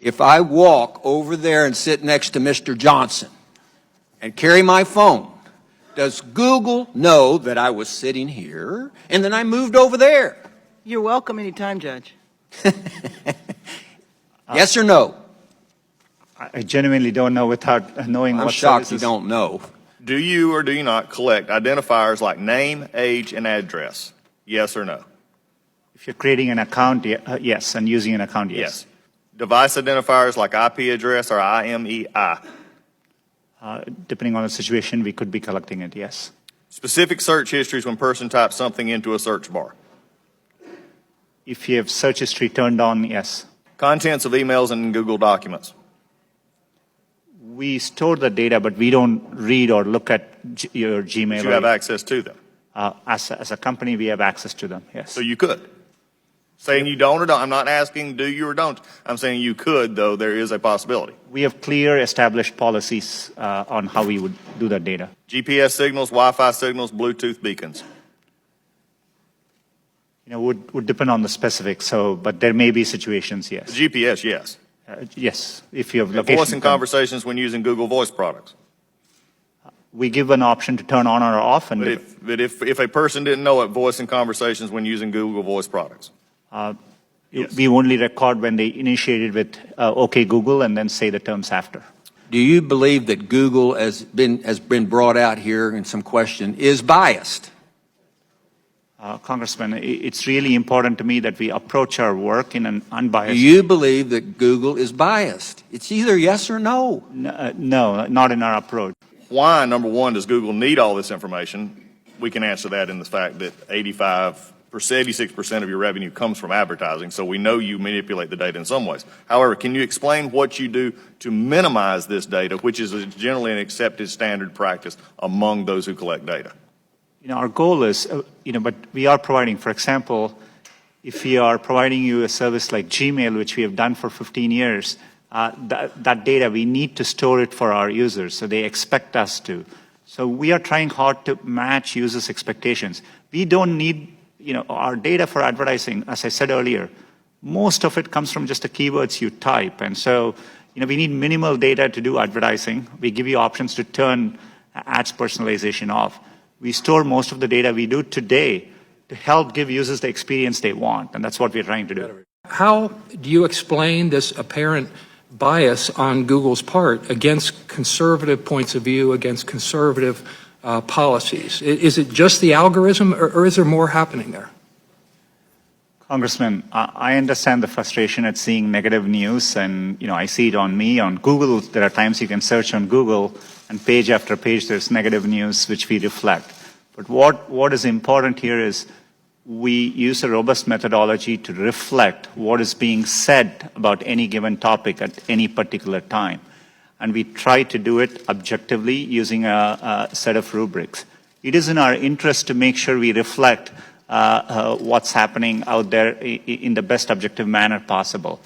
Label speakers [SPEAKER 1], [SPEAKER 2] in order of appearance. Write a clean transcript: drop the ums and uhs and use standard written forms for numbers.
[SPEAKER 1] if I walk over there and sit next to Mr. Johnson and carry my phone, does Google know that I was sitting here and then I moved over there?
[SPEAKER 2] You're welcome anytime, Judge.
[SPEAKER 1] Yes or no?
[SPEAKER 3] I genuinely don't know without knowing
[SPEAKER 1] I'm
[SPEAKER 3] what
[SPEAKER 1] shocked
[SPEAKER 3] services.
[SPEAKER 1] you don't know.
[SPEAKER 4] Do you or do you not collect identifiers like name, age, and address? Yes or no?
[SPEAKER 3] If you're creating an account, yes, and using an account, yes.
[SPEAKER 4] Yes. Device identifiers like IP address or IMEI?
[SPEAKER 3] Depending on the situation, we could be collecting it, yes.
[SPEAKER 4] Specific search histories when person types something into a search bar?
[SPEAKER 3] If you have search history turned on, yes.
[SPEAKER 4] Contents of emails and Google documents?
[SPEAKER 3] We store the data, but we don't read or look at your Gmail.
[SPEAKER 4] You have access to them.
[SPEAKER 3] As a company, we have access to them, yes.
[SPEAKER 4] So you could. Saying you don't or don't. I'm not asking do you or don't. I'm saying you could, though there is a possibility.
[SPEAKER 3] We have clear established policies on how we would do that data.
[SPEAKER 4] GPS signals, Wi-Fi signals, Bluetooth beacons?
[SPEAKER 3] Would depend on the specifics, but there may be situations, yes.
[SPEAKER 4] GPS, yes.
[SPEAKER 3] Yes, if you have
[SPEAKER 4] And
[SPEAKER 3] location.
[SPEAKER 4] voice and conversations when using Google Voice products?
[SPEAKER 3] We give an option to turn on or off. And
[SPEAKER 4] But if a person didn't know it, voice and conversations when using Google Voice products? Yes.
[SPEAKER 3] We only record when they initiated with OK Google and then say the terms after.
[SPEAKER 1] Do you believe that Google has been brought out here in some question is biased?
[SPEAKER 3] Congressman, it's really important to me that we approach our work in an unbiased.
[SPEAKER 1] Do you believe that Google is biased? It's either yes or no.
[SPEAKER 3] No, not in our approach.
[SPEAKER 4] Why, number one, does Google need all this information? We can answer that in the fact that 86% of your revenue comes from advertising, so we know you manipulate the data in some ways. However, can you explain what you do to minimize this data, which is generally an accepted standard practice among those who collect data?
[SPEAKER 3] Our goal is, but we are providing, for example, if we are providing you a service like Gmail, which we have done for 15 years, that data, we need to store it for our users, so they expect us to. So we are trying hard to match users' expectations. We don't need, our data for advertising, as I said earlier, most of it comes from just the keywords you type. And so, we need minimal data to do advertising. We give you options to turn ads personalization off. We store most of the data we do today to help give users the experience they want, and that's what we're trying to do.
[SPEAKER 5] How do you explain this apparent bias on Google's part against conservative points of view, against conservative policies? Is it just the algorithm, or is there more happening there?
[SPEAKER 3] Congressman, I understand the frustration at seeing negative news, and I see it on me. On Google, there are times you can search on Google, and page after page there's negative news which we reflect. But what is important here is we use a robust methodology to reflect what is being said about any given topic at any particular time. And we try to do it objectively using a set of rubrics. It is in our interest to make sure we reflect what's happening out there in the best objective manner possible.